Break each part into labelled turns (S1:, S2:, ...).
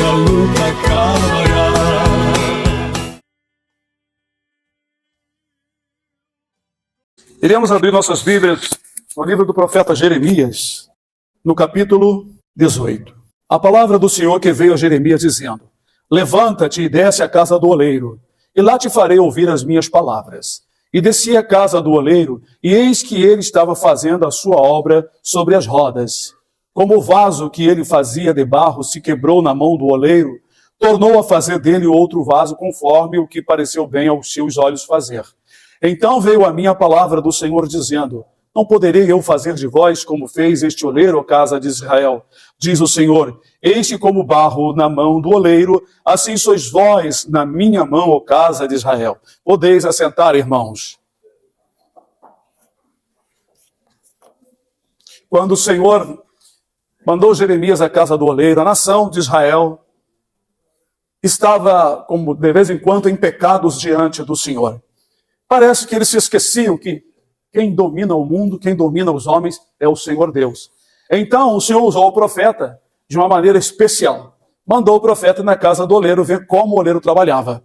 S1: a luta acabará.
S2: Iremos abrir nossas Bíblias no livro do profeta Jeremias, no capítulo 18. A palavra do Senhor que veio a Jeremias dizendo: levanta-te e desce à casa do oleiro, e lá te farei ouvir as minhas palavras. E desci à casa do oleiro, e eis que ele estava fazendo a sua obra sobre as rodas. Como o vaso que ele fazia de barro se quebrou na mão do oleiro, tornou a fazer dele outro vaso conforme o que pareceu bem aos seus olhos fazer. Então veio a mim a palavra do Senhor dizendo: não poderei eu fazer de vós como fez este oleiro, ó casa de Israel? Diz o Senhor: eis que como barro na mão do oleiro, assim sois vós na minha mão, ó casa de Israel. Podeis assentar, irmãos. Quando o Senhor mandou Jeremias à casa do oleiro, a nação de Israel estava, como de vez em quando, em pecados diante do Senhor. Parece que eles se esqueciam que quem domina o mundo, quem domina os homens, é o Senhor Deus. Então o Senhor usou o profeta de uma maneira especial. Mandou o profeta na casa do oleiro ver como o oleiro trabalhava.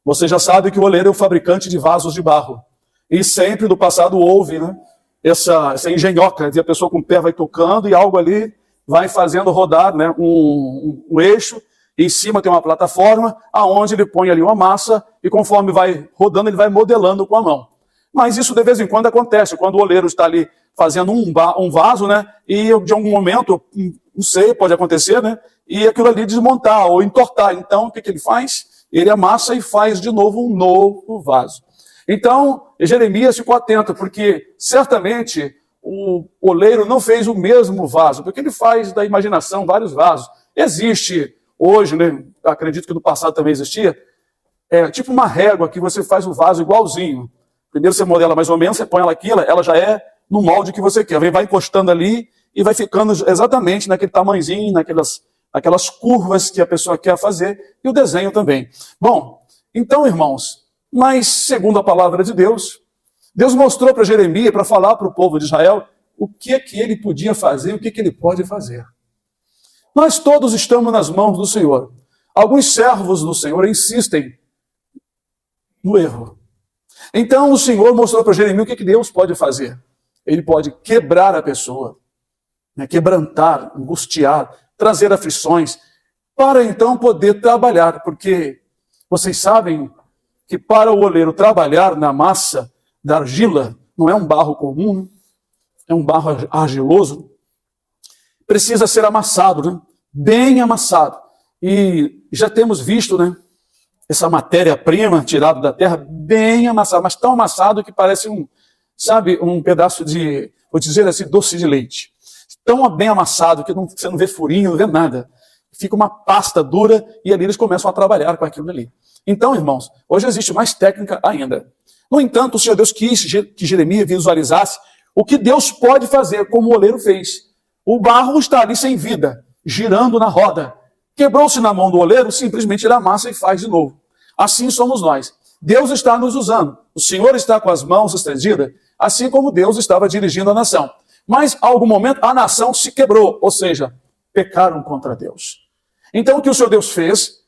S2: Você já sabe que o oleiro é o fabricante de vasos de barro. E sempre do passado houve, né, essa engenhoca, de a pessoa com o pé vai tocando e algo ali vai fazendo rodar, né, um eixo. Em cima tem uma plataforma, aonde ele põe ali uma massa e conforme vai rodando, ele vai modelando com a mão. Mas isso de vez em quando acontece, quando o oleiro está ali fazendo um vaso, né, e de algum momento, não sei, pode acontecer, né, e aquilo ali desmontar ou entortar. Então, o que ele faz? Ele amassa e faz de novo um novo vaso. Então, Jeremias ficou atento, porque certamente o oleiro não fez o mesmo vaso, porque ele faz da imaginação vários vasos. Existe hoje, né, acredito que no passado também existia, tipo uma régua que você faz o vaso igualzinho. Primeiro você modela mais ou menos, você põe ela aqui, ela já é no molde que você quer. Vai encostando ali e vai ficando exatamente naquele tamanhozinho, naquelas curvas que a pessoa quer fazer, e o desenho também. Bom, então, irmãos, mas segundo a palavra de Deus, Deus mostrou para Jeremias, para falar para o povo de Israel, o que ele podia fazer, o que ele pode fazer. Nós todos estamos nas mãos do Senhor. Alguns servos do Senhor insistem no erro. Então o Senhor mostrou para Jeremias o que Deus pode fazer. Ele pode quebrar a pessoa, né, quebrantar, angustiar, trazer aflições, para então poder trabalhar. Porque vocês sabem que para o oleiro trabalhar na massa da argila, não é um barro comum, é um barro argiloso, precisa ser amassado, né? Bem amassado. E já temos visto, né, essa matéria-prima tirada da terra, bem amassado, mas tão amassado que parece um pedaço de, vou dizer assim, doce de leite. Tão bem amassado que você não vê furinho, não vê nada. Fica uma pasta dura e ali eles começam a trabalhar com aquilo ali. Então, irmãos, hoje existe mais técnica ainda. No entanto, o Senhor Deus quis que Jeremias visualizasse o que Deus pode fazer, como o oleiro fez. O barro está ali sem vida, girando na roda. Quebrou-se na mão do oleiro, simplesmente ele amassa e faz de novo. Assim somos nós. Deus está nos usando. O Senhor está com as mãos estendidas, assim como Deus estava dirigindo a nação. Mas, a algum momento, a nação se quebrou, ou seja, pecaram contra Deus. Então, o que o Senhor Deus fez?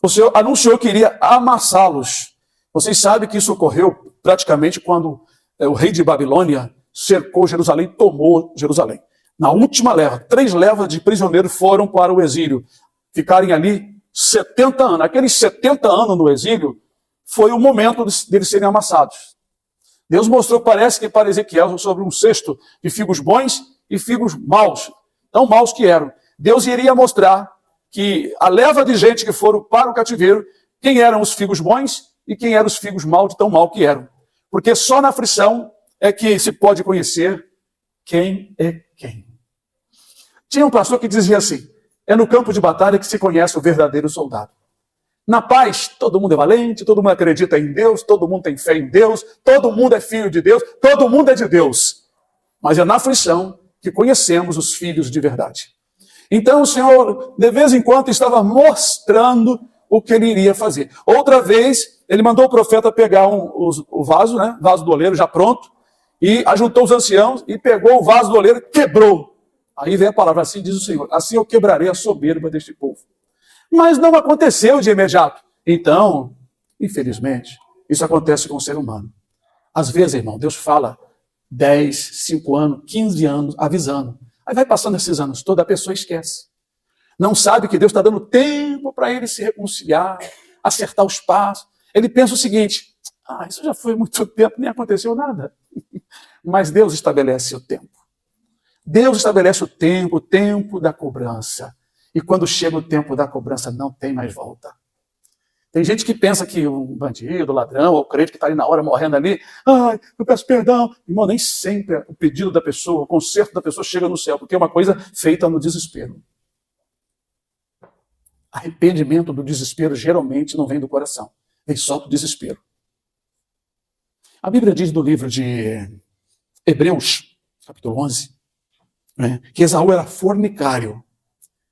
S2: O Senhor anunciou que iria amassá-los. Vocês sabem que isso ocorreu praticamente quando o rei de Babilônia cercou Jerusalém, tomou Jerusalém. Na última leva, 3 levas de prisioneiros foram para o exílio. Ficarem ali 70 anos. Aqueles 70 anos no exílio foi o momento deles serem amassados. Deus mostrou, parece que para Ezequiel, sobre um cesto de figos bons e figos maus, tão maus que eram. Deus iria mostrar que a leva de gente que foram para o cativeiro, quem eram os figos bons e quem eram os figos maus de tão mal que eram. Porque só na aflição é que se pode conhecer quem é quem. Tinha um pastor que dizia assim: é no campo de batalha que se conhece o verdadeiro soldado. Na paz, todo mundo é valente, todo mundo acredita em Deus, todo mundo tem fé em Deus, todo mundo é filho de Deus, todo mundo é de Deus. Mas é na aflição que conhecemos os filhos de verdade. Então o Senhor, de vez em quando, estava mostrando o que ele iria fazer. Outra vez, ele mandou o profeta pegar o vaso, né, vaso do oleiro já pronto, e ajuntou os anciãos e pegou o vaso do oleiro e quebrou. Aí vem a palavra: assim diz o Senhor: assim eu quebrarei a soberba deste povo. Mas não aconteceu de imediato. Então, infelizmente, isso acontece com o ser humano. Às vezes, irmão, Deus fala 10, 5 anos, 15 anos, avisando. Aí vai passando esses anos, toda a pessoa esquece. Não sabe que Deus está dando tempo para ele se reconciliar, acertar os passos. Ele pensa o seguinte, isso já foi muito tempo, nem aconteceu nada. Mas Deus estabelece o tempo. Deus estabelece o tempo da cobrança. E quando chega o tempo da cobrança, não tem mais volta. Tem gente que pensa que um bandido, ladrão, ou crente que está ali na hora morrendo ali, eu peço perdão. Irmão, nem sempre o pedido da pessoa, o conserto da pessoa chega no céu, porque é uma coisa feita no desespero. Arrependimento do desespero geralmente não vem do coração, vem só do desespero. A Bíblia diz no livro de Hebreus, capítulo 11, que Esaú era fornicário.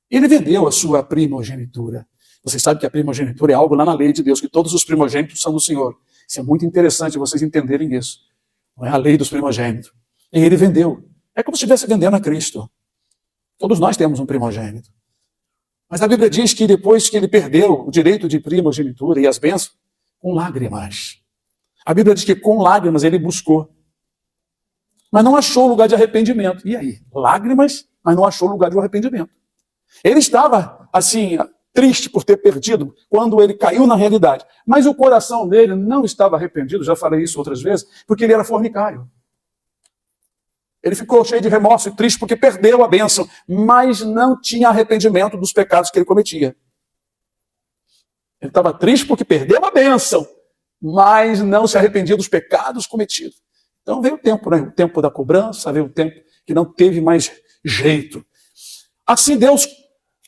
S2: Ele vendeu a sua primogenitura. Vocês sabem que a primogenitura é algo lá na lei de Deus, que todos os primogênitos são do Senhor. Isso é muito interessante vocês entenderem isso. Não é a lei dos primogênitos. E ele vendeu. É como se estivesse vendendo a Cristo. Todos nós temos um primogênito. Mas a Bíblia diz que depois que ele perdeu o direito de primogenitura e as bênçãos, com lágrimas. A Bíblia diz que com lágrimas ele buscou. Mas não achou lugar de arrependimento. E aí? Lágrimas, mas não achou lugar de arrependimento. Ele estava, assim, triste por ter perdido quando ele caiu na realidade. Mas o coração dele não estava arrependido, já falei isso outras vezes, porque ele era fornicário. Ele ficou cheio de remorso e triste porque perdeu a bênção, mas não tinha arrependimento dos pecados que ele cometia. Ele estava triste porque perdeu a bênção, mas não se arrependia dos pecados cometidos. Então veio o tempo, né? O tempo da cobrança, veio o tempo que não teve mais jeito. Assim Deus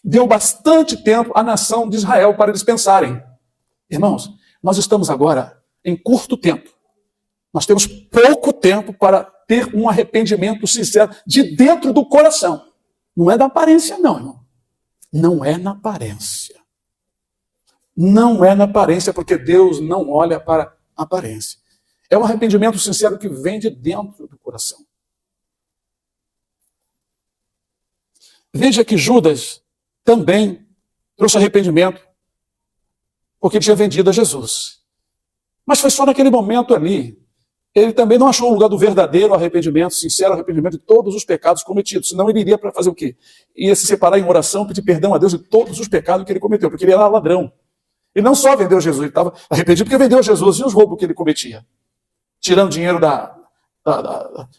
S2: deu bastante tempo à nação de Israel para eles pensarem. Irmãos, nós estamos agora em curto tempo. Nós temos pouco tempo para ter um arrependimento sincero de dentro do coração. Não é da aparência, não, irmão. Não é na aparência. Não é na aparência, porque Deus não olha para a aparência. É um arrependimento sincero que vem de dentro do coração. Veja que Judas também trouxe arrependimento porque tinha vendido a Jesus. Mas foi só naquele momento ali. Ele também não achou o lugar do verdadeiro arrependimento, sincero arrependimento de todos os pecados cometidos. Senão ele iria para fazer o quê? Ia se separar em oração, pedir perdão a Deus de todos os pecados que ele cometeu, porque ele era ladrão. Ele não só vendeu Jesus, ele estava arrependido porque vendeu Jesus e os roubos que ele cometia. Tirando dinheiro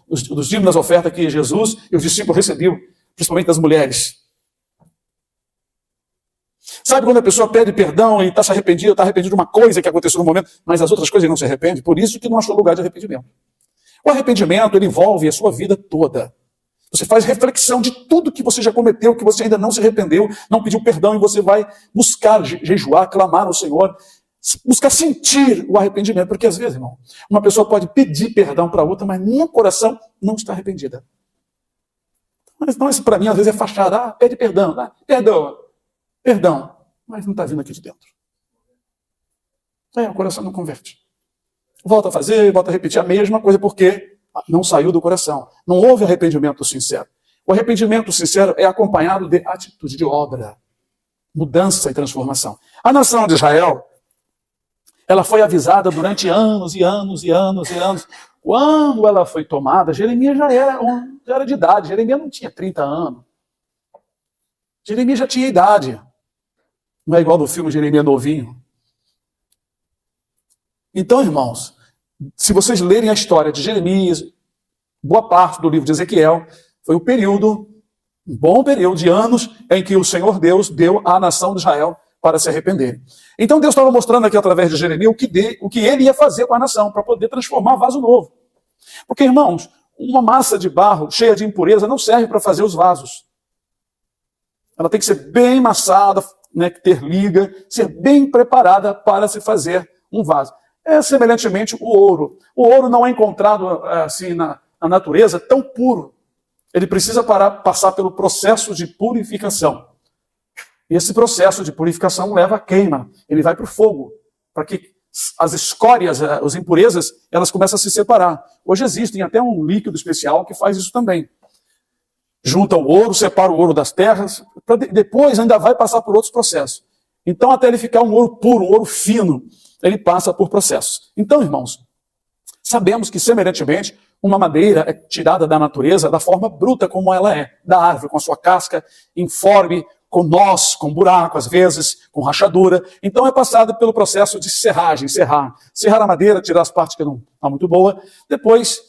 S2: dos dízimos das ofertas que Jesus e os discípulos recebiam, principalmente das mulheres. Sabe quando a pessoa pede perdão e está arrependido de uma coisa que aconteceu no momento, mas as outras coisas ele não se arrepende? Por isso que não achou lugar de arrependimento. O arrependimento, ele envolve a sua vida toda. Você faz reflexão de tudo que você já cometeu, que você ainda não se arrependeu, não pediu perdão, e você vai buscar jejuar, clamar ao Senhor, buscar sentir o arrependimento. Porque às vezes, irmão, uma pessoa pode pedir perdão para outra, mas no coração não está arrependida. Mas não, isso para mim às vezes é fachada. Pede perdão, perdoa. Perdão, mas não está vindo aqui de dentro. O coração não converte. Volta a fazer, volta a repetir a mesma coisa, porque não saiu do coração. Não houve arrependimento sincero. O arrependimento sincero é acompanhado de atitude, de obra, mudança e transformação. A nação de Israel, ela foi avisada durante anos e anos e anos e anos. Quando ela foi tomada, Jeremias já era de idade. Jeremias não tinha 30 anos. Jeremias já tinha idade. Não é igual do filme Jeremias novinho. Então, irmãos, se vocês lerem a história de Jeremias, boa parte do livro de Ezequiel, foi um bom período de anos em que o Senhor Deus deu à nação de Israel para se arrepender. Então Deus estava mostrando aqui através de Jeremias o que ele ia fazer com a nação para poder transformar vaso novo. Porque, irmãos, uma massa de barro cheia de impureza não serve para fazer os vasos. Ela tem que ser bem amassada, ter liga, ser bem preparada para se fazer um vaso. Semelhantemente o ouro. O ouro não é encontrado assim na natureza tão puro. Ele precisa passar pelo processo de purificação. E esse processo de purificação leva à queima. Ele vai para o fogo, para que as escórias, as impurezas, elas começam a se separar. Hoje existem até um líquido especial que faz isso também. Junta o ouro, separa o ouro das terras, depois ainda vai passar por outros processos. Então, até ele ficar um ouro puro, um ouro fino, ele passa por processos. Então, irmãos, sabemos que, semelhantemente, uma madeira é tirada da natureza da forma bruta como ela é, da árvore, com a sua casca informe, com nós, com buraco, às vezes, com rachadura. Então é passado pelo processo de serragem, serrar a madeira, tirar as partes que não estão muito boa. Depois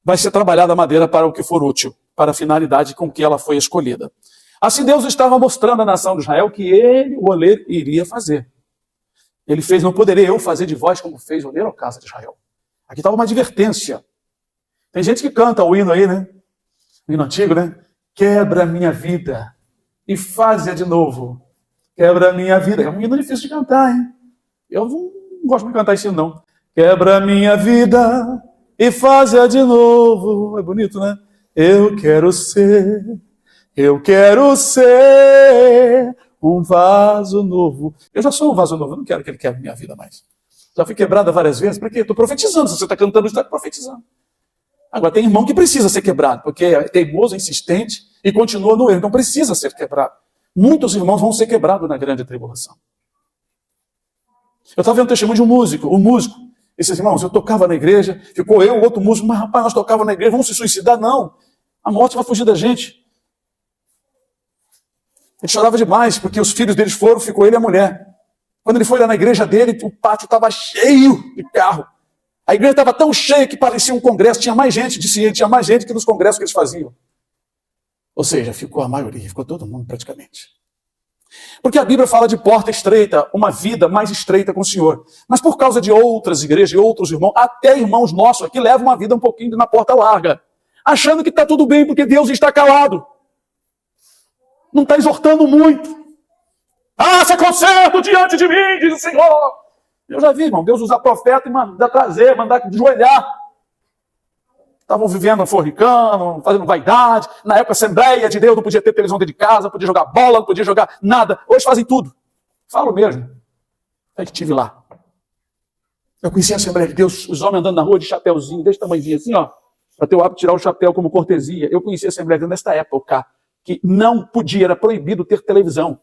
S2: vai ser trabalhada a madeira para o que for útil, para a finalidade com que ela foi escolhida. Assim Deus estava mostrando à nação de Israel que ele, o oleiro, iria fazer. Ele fez, não poderei eu fazer de vós como fez o oleiro, ó casa de Israel. Aqui estava uma advertência. Tem gente que canta o hino aí, né? O hino antigo, né? Quebra a minha vida e faz-a de novo. Quebra a minha vida. É um hino difícil de cantar, hein? Eu não gosto de cantar esse hino, não. Quebra a minha vida e faz-a de novo. É bonito, né? Eu quero ser um vaso novo. Eu já sou um vaso novo, eu não quero que ele quebre minha vida mais. Já fui quebrada várias vezes, para quê? Estou profetizando. Se você está cantando isso, está profetizando. Agora, tem irmão que precisa ser quebrado, porque é teimoso, insistente e continua no erro. Então precisa ser quebrado. Muitos irmãos vão ser quebrados na grande tribulação. Eu estava vendo o testemunho de um músico. O músico, esses irmãos, eu tocava na igreja, ficou eu, outro músico, mas rapaz, nós tocávamos na igreja, vamos se suicidar? Não. A morte vai fugir da gente. Ele chorava demais, porque os filhos deles foram, ficou ele e a mulher. Quando ele foi lá na igreja dele, o pátio estava cheio de carro. A igreja estava tão cheia que parecia um congresso, tinha mais gente, disse ele, tinha mais gente que nos congressos que eles faziam. Ou seja, ficou a maioria, ficou todo mundo praticamente. Porque a Bíblia fala de porta estreita, uma vida mais estreita com o Senhor. Mas por causa de outras igrejas e outros irmãos, até irmãos nossos aqui levam uma vida um pouquinho na porta larga, achando que está tudo bem porque Deus está calado. Não está exortando muito. Faça concerto diante de mim, diz o Senhor. Eu já vi, irmão, Deus usar profeta e mandar trazer, mandar ajoelhar. Estavam vivendo fornicando, fazendo vaidade. Na época, Assembleia de Deus, não podia ter televisão dentro de casa, não podia jogar bola, não podia jogar nada. Hoje fazem tudo. Falo mesmo. Eu estive lá. Eu conheci a Assembleia de Deus, os homens andando na rua de chapéuzinho, desse tamanhozinho assim, ó, para ter o hábito de tirar o chapéu como cortesia. Eu conheci a Assembleia de Deus nesta época, que não podia, era proibido ter televisão.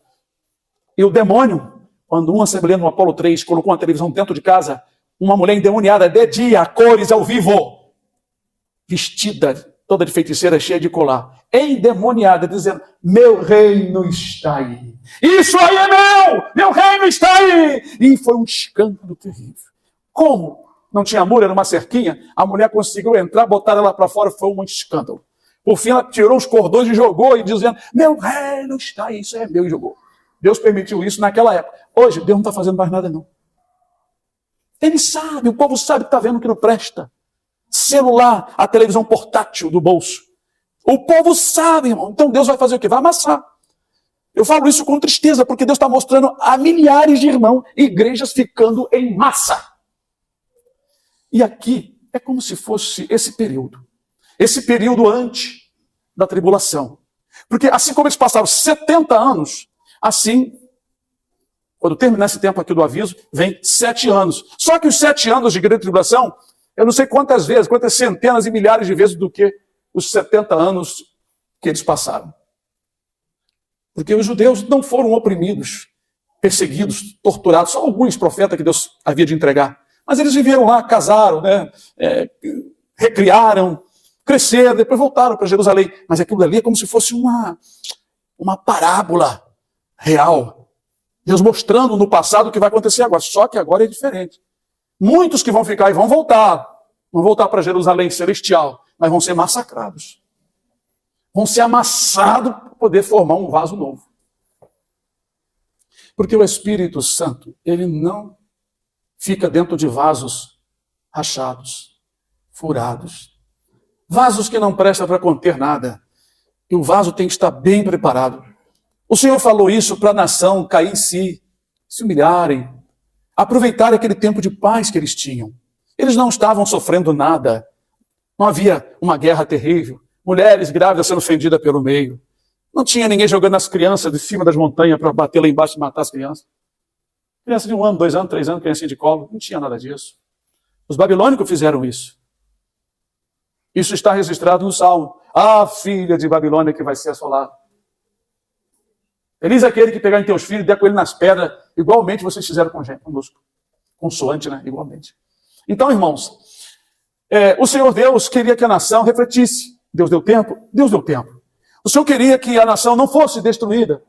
S2: E o demônio, quando um assembleano no Apolo 3 colocou uma televisão dentro de casa, uma mulher endemoniada de dia, a cores ao vivo, vestida toda de feiticeira, cheia de colar, endemoniada, dizendo, meu reino está aí. Isso aí é meu reino está aí. E foi um escândalo terrível. Como não tinha muro, era uma cerquinha, a mulher conseguiu entrar, botar ela para fora, foi um escândalo. Por fim, ela tirou os cordões e jogou, e dizendo, meu reino está aí, isso é meu, e jogou. Deus permitiu isso naquela época. Hoje, Deus não está fazendo mais nada, não. Ele sabe, o povo sabe que está vendo que não presta. Celular, a televisão portátil do bolso. O povo sabe, irmão. Então Deus vai fazer o quê? Vai amassar. Eu falo isso com tristeza, porque Deus está mostrando a milhares de irmãos, igrejas ficando em massa. E aqui é como se fosse esse período antes da tribulação. Porque assim como eles passaram 70 anos, assim, quando terminar esse tempo aqui do aviso, vem 7 anos. Só que os 7 anos de grande tribulação, eu não sei quantas vezes, quantas centenas e milhares de vezes do que os 70 anos que eles passaram. Porque os judeus não foram oprimidos, perseguidos, torturados, só alguns profetas que Deus havia de entregar. Mas eles viveram lá, casaram, né, recriaram, cresceram, depois voltaram para Jerusalém. Mas aquilo ali é como se fosse uma parábola real. Deus mostrando no passado o que vai acontecer agora. Só que agora é diferente. Muitos que vão ficar e vão voltar para Jerusalém celestial, mas vão ser massacrados. Vão ser amassados para poder formar um vaso novo. Porque o Espírito Santo, ele não fica dentro de vasos rachados, furados. Vasos que não prestam para conter nada. E o vaso tem que estar bem preparado. O Senhor falou isso para a nação cair em si, se humilharem, aproveitarem aquele tempo de paz que eles tinham. Eles não estavam sofrendo nada. Não havia uma guerra terrível. Mulheres grávidas sendo fendidas pelo meio. Não tinha ninguém jogando as crianças de cima das montanhas para bater lá embaixo e matar as crianças. Criança de 1 ano, 2 anos, 3 anos, criancinha de colo. Não tinha nada disso. Os babilônicos fizeram isso. Isso está registrado no Salmo. A filha de Babilônia que vai ser assolada. Feliz é aquele que pegar em teus filhos e der com ele nas pedras, igualmente vocês fizeram conosco. Consoante, né? Igualmente. Então, irmãos, o Senhor Deus queria que a nação refletisse. Deus deu tempo? Deus deu tempo. O Senhor queria que a nação não fosse destruída,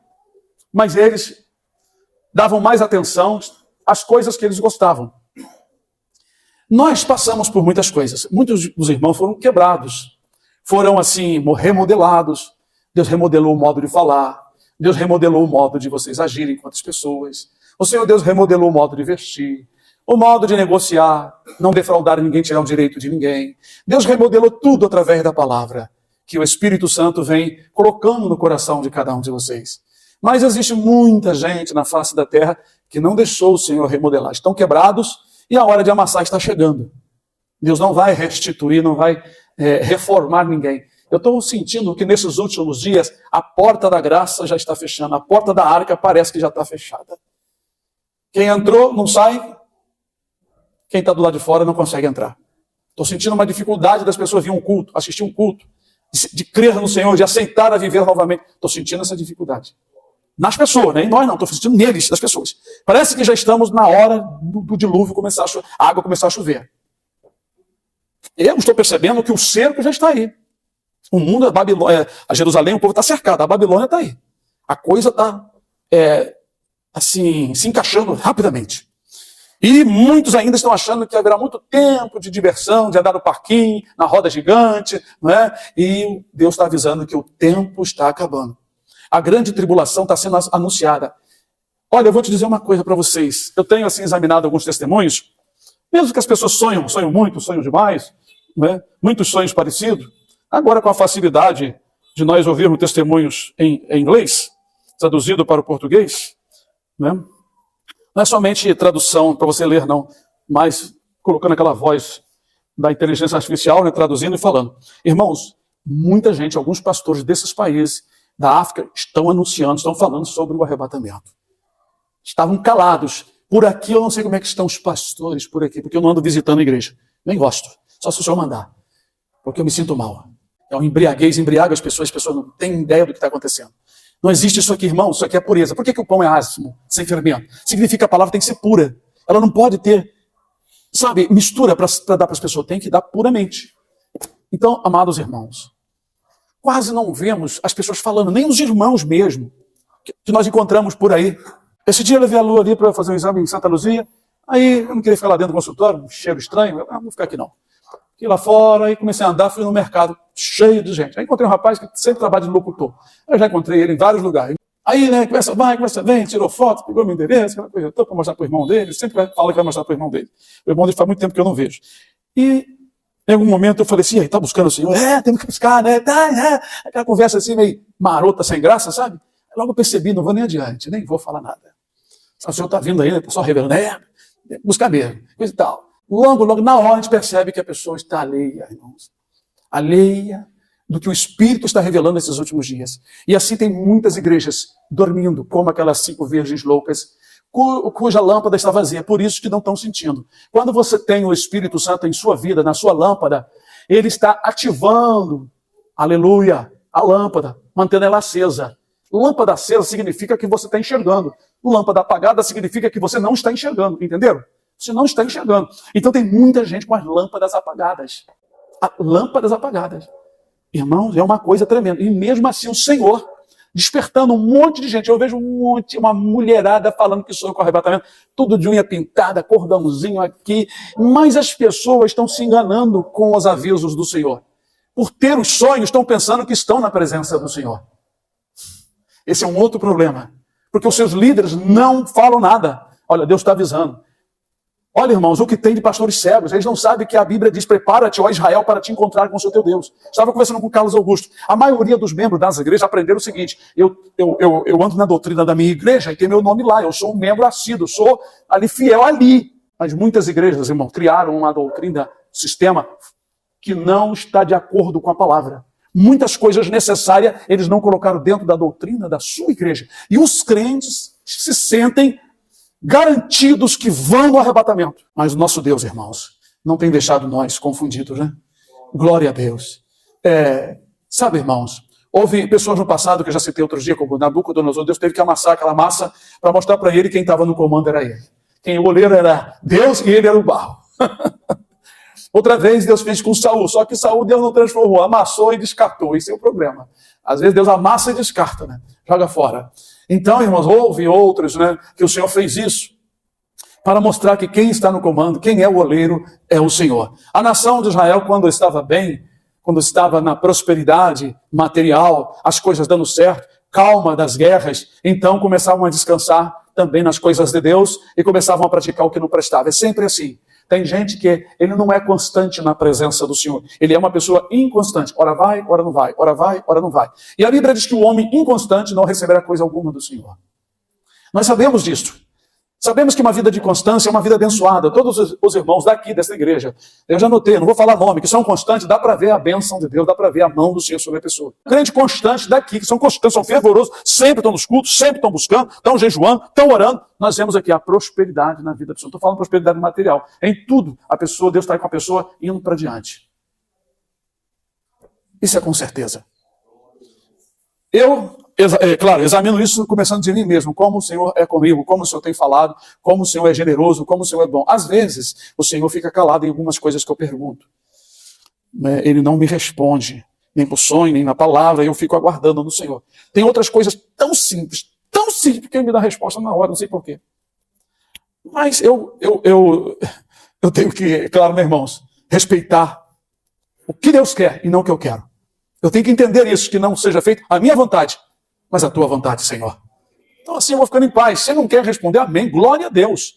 S2: mas eles davam mais atenção às coisas que eles gostavam. Nós passamos por muitas coisas. Muitos dos irmãos foram quebrados, foram assim, remodelados. Deus remodelou o modo de falar, Deus remodelou o modo de vocês agirem com outras pessoas. O Senhor Deus remodelou o modo de vestir, o modo de negociar, não defraudar ninguém, tirar o direito de ninguém. Deus remodelou tudo através da palavra, que o Espírito Santo vem colocando no coração de cada um de vocês. Mas existe muita gente na face da terra que não deixou o Senhor remodelar. Estão quebrados e a hora de amassar está chegando. Deus não vai restituir, não vai reformar ninguém. Eu estou sentindo que nesses últimos dias a porta da graça já está fechando, a porta da arca parece que já está fechada. Quem entrou não sai, quem está do lado de fora não consegue entrar. Estou sentindo uma dificuldade das pessoas vir um culto, assistir um culto, de crer no Senhor, de aceitar a viver novamente. Estou sentindo essa dificuldade. Nas pessoas, nem nós não, estou sentindo neles, das pessoas. Parece que já estamos na hora do dilúvio começar a água começar a chover. Eu estou percebendo que o cerco já está aí. O mundo, a Jerusalém, o povo está cercado, a Babilônia está aí. A coisa está assim, se encaixando rapidamente. E muitos ainda estão achando que haverá muito tempo de diversão, de andar no parquinho, na roda gigante, não é? E Deus está avisando que o tempo está acabando. A grande tribulação está sendo anunciada. Olha, eu vou te dizer uma coisa para vocês. Eu tenho assim examinado alguns testemunhos, mesmo que as pessoas sonham muito, sonham demais, não é? Muitos sonhos parecidos. Agora, com a facilidade de nós ouvirmos testemunhos em inglês, traduzido para o português, né? Não é somente tradução para você ler, não, mas colocando aquela voz da inteligência artificial, né, traduzindo e falando. Irmãos, muita gente, alguns pastores desses países da África estão anunciando, estão falando sobre o arrebatamento. Estavam calados. Por aqui eu não sei como é que estão os pastores por aqui, porque eu não ando visitando a igreja. Nem gosto, só se o senhor mandar, porque eu me sinto mal. É um embriaguez, embriaga as pessoas não têm ideia do que está acontecendo. Não existe isso aqui, irmão, isso aqui é pureza. Por que o pão é ácimo, sem fermento? Significa que a palavra tem que ser pura. Ela não pode ter, mistura para dar para as pessoas. Tem que dar puramente. Então, amados irmãos, quase não vemos as pessoas falando, nem os irmãos mesmo, que nós encontramos por aí. Esse dia eu levei a Lu ali para fazer um exame em Santa Luzia, aí eu não queria ficar lá dentro do consultório, um cheiro estranho, eu não vou ficar aqui não. Fiquei lá fora, aí comecei a andar, fui no mercado, cheio de gente. Aí encontrei um rapaz que sempre trabalha de locutor. Eu já encontrei ele em vários lugares. Aí, né, conversa, vem, tirou foto, pegou meu endereço, aquela coisa, estou para mostrar para o irmão dele, sempre fala que vai mostrar para o irmão dele. O irmão dele faz muito tempo que eu não vejo. E em algum momento eu falei assim, aí, tá buscando o Senhor? Temos que buscar, né? Aquela conversa assim, meio marota, sem graça, sabe? Logo eu percebi, não vou nem adiante, nem vou falar nada. O Senhor está vindo aí, né? Está só revelando, buscar mesmo, coisa e tal. Logo, na hora a gente percebe que a pessoa está alheia, irmãos. Alheia do que o Espírito está revelando nesses últimos dias. E assim tem muitas igrejas dormindo, como aquelas 5 virgens loucas, cuja lâmpada está vazia, por isso que não estão sentindo. Quando você tem o Espírito Santo em sua vida, na sua lâmpada, ele está ativando, aleluia, a lâmpada, mantendo ela acesa. Lâmpada acesa significa que você está enxergando. Lâmpada apagada significa que você não está enxergando, entenderam? Você não está enxergando. Então tem muita gente com as lâmpadas apagadas. Lâmpadas apagadas. Irmãos, é uma coisa tremenda. E mesmo assim o Senhor despertando um monte de gente. Eu vejo uma mulherada falando que sonha com arrebatamento, tudo de unha pintada, cordãozinho aqui. Mas as pessoas estão se enganando com os avisos do Senhor. Por ter os sonhos, estão pensando que estão na presença do Senhor. Esse é um outro problema. Porque os seus líderes não falam nada. Olha, Deus está avisando. Olha, irmãos, o que tem de pastores cegos, eles não sabem que a Bíblia diz, prepara-te, ó Israel, para te encontrar com o seu teu Deus. Estava conversando com o Carlos Augusto. A maioria dos membros das igrejas aprenderam o seguinte, eu ando na doutrina da minha igreja e tem meu nome lá, eu sou um membro assíduo, sou ali fiel ali. Mas muitas igrejas, irmão, criaram uma doutrina, sistema, que não está de acordo com a palavra. Muitas coisas necessárias eles não colocaram dentro da doutrina da sua igreja. E os crentes se sentem garantidos que vão no arrebatamento. Mas o nosso Deus, irmãos, não tem deixado nós confundidos, né? Glória a Deus. Sabe, irmãos, Houve pessoas no passado, que eu já citei outro dia, como Nabucodonosor, Deus teve que amassar aquela massa para mostrar para ele quem estava no comando era ele. Quem o oleiro era Deus e ele era o barro. Outra vez Deus fez com Saul, só que Saul Deus não transformou, amassou e descartou. Esse é o problema. Às vezes Deus amassa e descarta, né? Joga fora. Então, irmãos, houve outros, né, que o Senhor fez isso para mostrar que quem está no comando, quem é o oleiro, é o Senhor. A nação de Israel, quando estava bem, quando estava na prosperidade material, as coisas dando certo, calma das guerras, então começavam a descansar também nas coisas de Deus e começavam a praticar o que não prestava. É sempre assim. Tem gente que ele não é constante na presença do Senhor. Ele é uma pessoa inconstante. Ora vai, ora não vai. Ora vai, ora não vai. E a Bíblia diz que o homem inconstante não receberá coisa alguma do Senhor. Nós sabemos disto. Sabemos que uma vida de constância é uma vida abençoada. Todos os irmãos daqui, dessa igreja, eu já notei, não vou falar nome, que são constantes, dá para ver a bênção de Deus, dá para ver a mão do Senhor sobre a pessoa. Crente constante daqui, que são constantes, são fervorosos, sempre estão nos cultos, sempre estão buscando, estão jejuando, estão orando. Nós vemos aqui a prosperidade na vida da pessoa. Não estou falando prosperidade material. Em tudo, a pessoa, Deus está aí com a pessoa indo para diante. Isso é com certeza. Eu, claro, examino isso começando de mim mesmo, como o Senhor é comigo, como o Senhor tem falado, como o Senhor é generoso, como o Senhor é bom. Às vezes, o Senhor fica calado em algumas coisas que eu pergunto. Ele não me responde, nem por sonho, nem na palavra, eu fico aguardando no Senhor. Tem outras coisas tão simples, que ele me dá a resposta na hora, não sei porquê. Mas eu tenho que, claro, meus irmãos, respeitar o que Deus quer e não o que eu quero. Eu tenho que entender isso, que não seja feito a minha vontade, mas a tua vontade, Senhor. Então assim eu vou ficando em paz. Se não quer responder, amém, glória a Deus.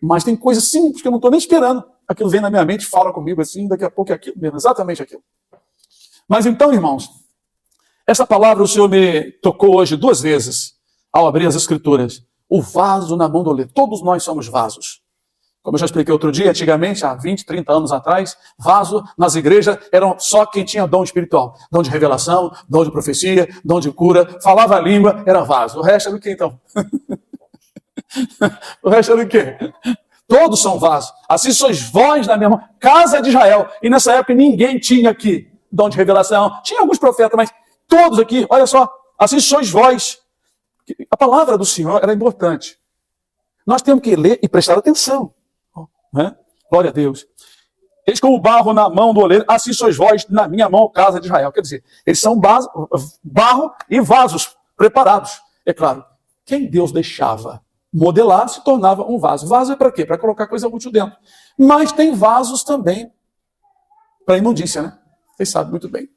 S2: Mas tem coisas simples que eu não estou nem esperando. Aquilo vem na minha mente, fala comigo assim, daqui a pouco é aquilo mesmo, exatamente aquilo. Mas então, irmãos, essa palavra o Senhor me tocou hoje 2 vezes, ao abrir as Escrituras. O vaso na mão do oleiro. Todos nós somos vasos. Como eu já expliquei outro dia, antigamente, há 20, 30 anos atrás, vaso nas igrejas eram só quem tinha dom espiritual. Dom de revelação, dom de profecia, dom de cura, falava a língua, era vaso. O resto era o quê, então? O resto era o quê? Todos são vasos. Assim sois vós na minha mão, casa de Israel. E nessa época ninguém tinha aqui dom de revelação. Tinha alguns profetas, mas todos aqui, olha só, assim sois vós. A palavra do Senhor era importante. Nós temos que ler e prestar atenção. Né? Glória a Deus. Eis como barro na mão do oleiro, assim sois vós na minha mão, casa de Israel. Quer dizer, eles são barro e vasos preparados. É claro, quem Deus deixava modelar se tornava um vaso. Vaso é para quê? Para colocar coisa útil dentro. Mas tem vasos também para imundícia, né? Vocês sabem muito bem.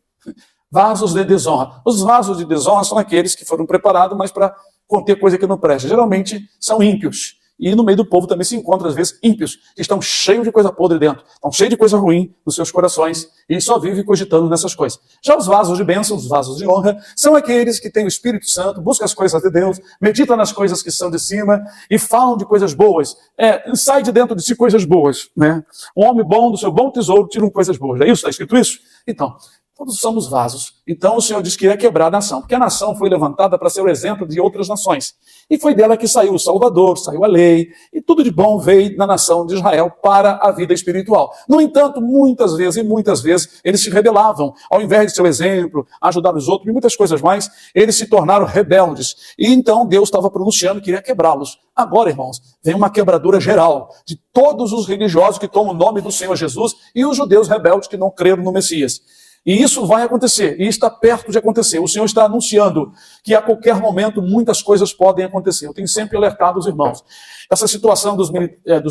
S2: Vasos de desonra. Os vasos de desonra são aqueles que foram preparados, mas para conter coisa que não presta. Geralmente são ímpios. E no meio do povo também se encontram, às vezes, ímpios, que estão cheios de coisa podre dentro, estão cheios de coisa ruim nos seus corações, e só vivem cogitando nessas coisas. Já os vasos de bênção, os vasos de honra, são aqueles que têm o Espírito Santo, buscam as coisas de Deus, meditam nas coisas que são de cima, e falam de coisas boas. Sai de dentro de si coisas boas, né? Um homem bom, do seu bom tesouro, tiram coisas boas. É isso? Está escrito isso? Então, todos somos vasos. Então o Senhor diz que ia quebrar a nação, porque a nação foi levantada para ser o exemplo de outras nações. E foi dela que saiu o Salvador, saiu a lei, e tudo de bom veio na nação de Israel para a vida espiritual. No entanto, muitas vezes, eles se rebelavam. Ao invés de ser o exemplo, ajudar os outros e muitas coisas mais, eles se tornaram rebeldes. E então Deus estava pronunciando que iria quebrá-los. Agora, irmãos, vem uma quebradura geral de todos os religiosos que tomam o nome do Senhor Jesus e os judeus rebeldes que não creram no Messias. E isso vai acontecer, e está perto de acontecer. O Senhor está anunciando que a qualquer momento muitas coisas podem acontecer. Eu tenho sempre alertado os irmãos. Essa situação dos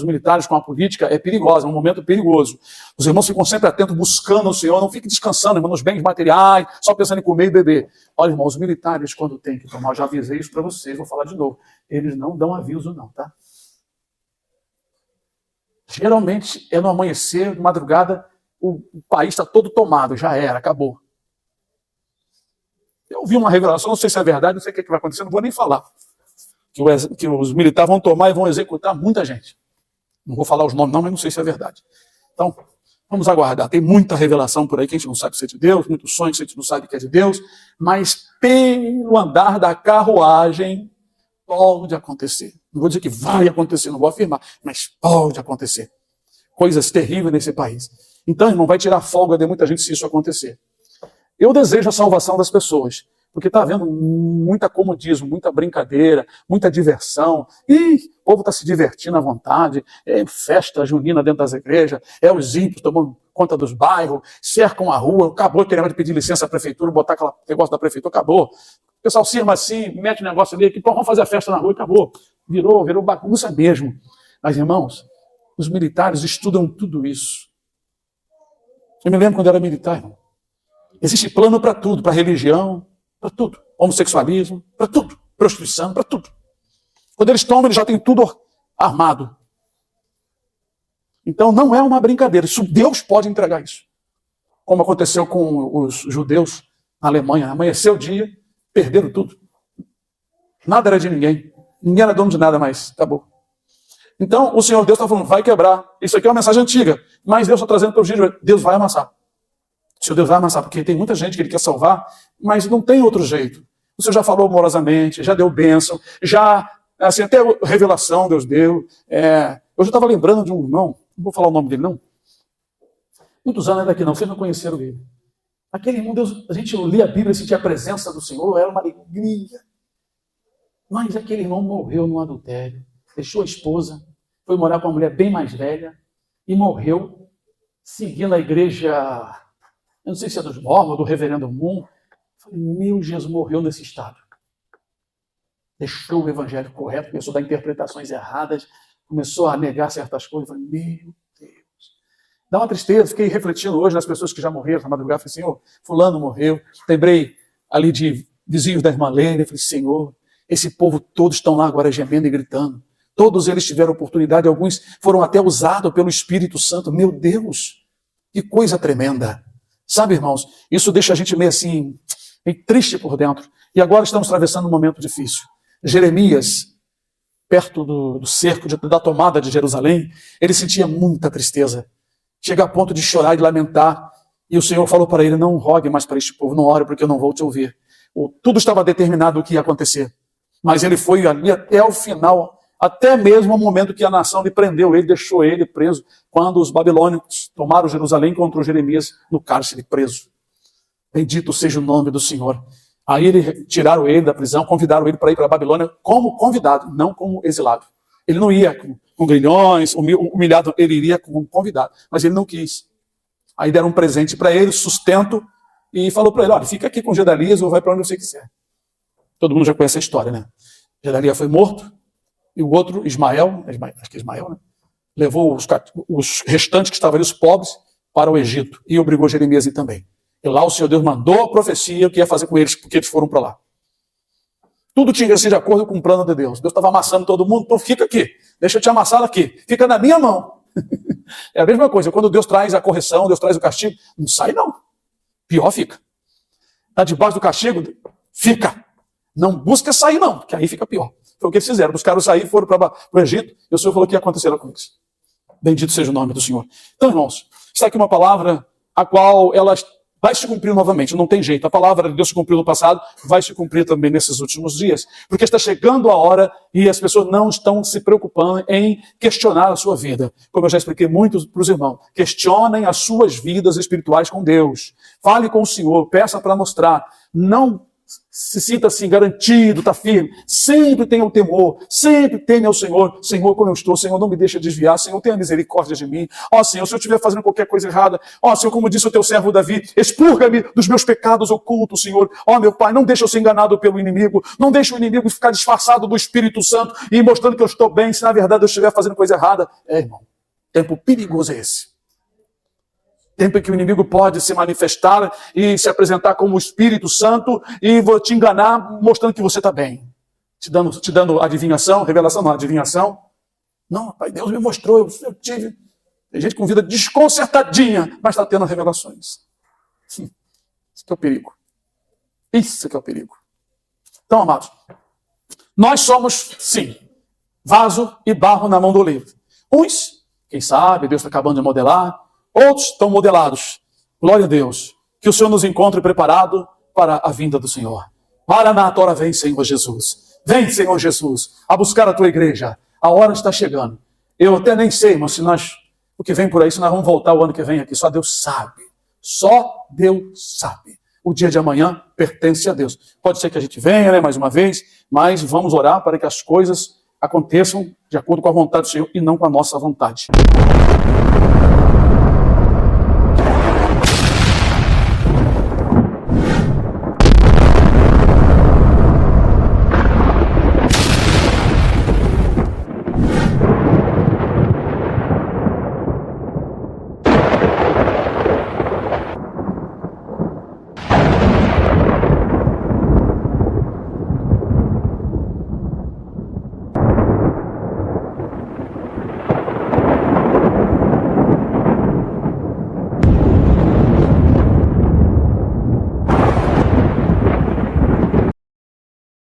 S2: militares com a política é perigosa, é um momento perigoso. Os irmãos ficam sempre atentos, buscando o Senhor, não fiquem descansando, irmão, nos bens materiais, só pensando em comer e beber. Olha, irmão, os militares, quando tem que tomar, eu já avisei isso para vocês, vou falar de novo, eles não dão aviso não, tá? Geralmente é no amanhecer, de madrugada, o país está todo tomado, já era, acabou. Eu vi uma revelação, não sei se é verdade, não sei o que vai acontecer, não vou nem falar. Que os militares vão tomar e vão executar muita gente. Não vou falar os nomes não, mas não sei se é verdade. Então, vamos aguardar. Tem muita revelação por aí que a gente não sabe se é de Deus, muitos sonhos que a gente não sabe que é de Deus, mas pelo andar da carruagem pode acontecer. Não vou dizer que vai acontecer, não vou afirmar, mas pode acontecer. Coisas terríveis nesse país. Então, irmão, vai tirar folga de muita gente se isso acontecer. Eu desejo a salvação das pessoas, porque está havendo muita comodismo, muita brincadeira, muita diversão. E o povo está se divertindo à vontade. É festa junina dentro das igrejas, é os ímpios tomando conta dos bairros, cercam a rua, acabou querendo pedir licença à prefeitura, botar aquele negócio da prefeitura, acabou. O pessoal cirma assim, mete um negócio ali, que vamos fazer a festa na rua e acabou. Virou bagunça mesmo. Mas, irmãos, os militares estudam tudo isso. Eu me lembro quando eu era militar, irmão. Existe plano para tudo, para religião, para tudo. Homossexualismo, para tudo. Prostituição, para tudo. Quando eles tomam, eles já têm tudo armado. Então não é uma brincadeira. Isso, Deus pode entregar isso. Como aconteceu com os judeus na Alemanha. Amanheceu o dia, perderam tudo. Nada era de ninguém. Ninguém era dono de nada mais. Acabou. Então o Senhor Deus está falando, vai quebrar. Isso aqui é uma mensagem antiga. Mas Deus está trazendo para o dia, Deus vai amassar. O Senhor Deus vai amassar, porque tem muita gente que Ele quer salvar, mas não tem outro jeito. O Senhor já falou amorosamente, já deu bênção, já, assim, até revelação Deus deu. Eu já estava lembrando de um irmão, não vou falar o nome dele não. Muitos anos daqui não, vocês não conheceram ele. Aquele irmão, Deus, a gente lia a Bíblia e sentia a presença do Senhor, era uma alegria. Mas aquele irmão morreu no adultério, deixou a esposa, foi morar com uma mulher bem mais velha e morreu seguindo a igreja... Eu não sei se é dos mormons, do reverendo Moon. Falei, meu Jesus, morreu nesse estado. Deixou o evangelho correto, começou a dar interpretações erradas, começou a negar certas coisas. Falei, meu Deus. Dá uma tristeza, fiquei refletindo hoje nas pessoas que já morreram na madrugada. Falei, Senhor, fulano morreu. Lembrei ali de vizinhos da irmã Leila. Falei, Senhor, esse povo todos estão lá agora gemendo e gritando. Todos eles tiveram oportunidade, alguns foram até usados pelo Espírito Santo. Meu Deus, que coisa tremenda. Sabe, irmãos, isso deixa a gente meio assim, meio triste por dentro. E agora estamos atravessando um momento difícil. Jeremias, perto do cerco, da tomada de Jerusalém, ele sentia muita tristeza. Chega a ponto de chorar e de lamentar. E o Senhor falou para ele, não rogue mais para este povo, não ore porque eu não vou te ouvir. Tudo estava determinado o que ia acontecer. Mas ele foi ali até o final, até mesmo o momento que a nação lhe prendeu, ele deixou ele preso, quando os babilônicos tomaram Jerusalém e encontrou Jeremias no cárcere preso. Bendito seja o nome do Senhor. Aí tiraram ele da prisão, convidaram ele para ir para a Babilônia como convidado, não como exilado. Ele não ia com grilhões, humilhado, ele iria como convidado, mas ele não quis. Aí deram um presente para ele, sustento, e falou para ele, olha, fica aqui com Gedalias ou vai para onde você quiser. Todo mundo já conhece a história, né? Gedalias foi morto, e o outro, Ismael, acho que é Ismael, né? Levou os restantes que estavam ali, os pobres, para o Egito e obrigou Jeremias a ir também. E lá o Senhor Deus mandou a profecia o que ia fazer com eles, porque eles foram para lá. Tudo tinha que ser de acordo com o plano de Deus. Deus estava amassando todo mundo, então fica aqui, deixa eu te amassar aqui, fica na minha mão. É a mesma coisa, quando Deus traz a correção, Deus traz o castigo, não sai não, pior fica. Está debaixo do castigo, fica. Não busca sair não, porque aí fica pior. Foi o que eles fizeram, buscaram sair, foram para o Egito, e o Senhor falou que ia acontecer com eles. Bendito seja o nome do Senhor. Então, irmãos, está aqui uma palavra a qual ela vai se cumprir novamente, não tem jeito. A palavra de Deus se cumpriu no passado, vai se cumprir também nesses últimos dias. Porque está chegando a hora e as pessoas não estão se preocupando em questionar a sua vida. Como eu já expliquei muito para os irmãos, questionem as suas vidas espirituais com Deus. Fale com o Senhor, peça para mostrar. Não se sinta assim, garantido, está firme. Sempre tenha o temor, sempre teme ao Senhor. Senhor, como eu estou, Senhor, não me deixa desviar. Senhor, tenha misericórdia de mim. Ó Senhor, se eu estiver fazendo qualquer coisa errada, ó Senhor, como disse o teu servo Davi, expurga-me dos meus pecados ocultos, Senhor. Ó meu Pai, não deixa eu ser enganado pelo inimigo. Não deixa o inimigo ficar disfarçado do Espírito Santo e mostrando que eu estou bem, se na verdade eu estiver fazendo coisa errada. Irmão, tempo perigoso é esse. Tempo em que o inimigo pode se manifestar e se apresentar como o Espírito Santo e vou te enganar mostrando que você está bem. Te dando adivinhação, revelação, não, adivinhação. Não, Pai, Deus me mostrou, eu tive. Tem gente com vida desconcertadinha, mas está tendo revelações. Isso que é o perigo. Isso que é o perigo. Então, amados, nós somos, sim, vaso e barro na mão do oleiro. Uns, quem sabe, Deus está acabando de modelar. Outros estão modelados. Glória a Deus. Que o Senhor nos encontre preparado para a vinda do Senhor. Maranata, ora vem, Senhor Jesus. Vem, Senhor Jesus, a buscar a tua igreja. A hora está chegando. Eu até nem sei, mas se nós, o que vem por aí, se nós vamos voltar o ano que vem aqui, só Deus sabe. Só Deus sabe. O dia de amanhã pertence a Deus. Pode ser que a gente venha, né, mais uma vez, mas vamos orar para que as coisas aconteçam de acordo com a vontade do Senhor e não com a nossa vontade.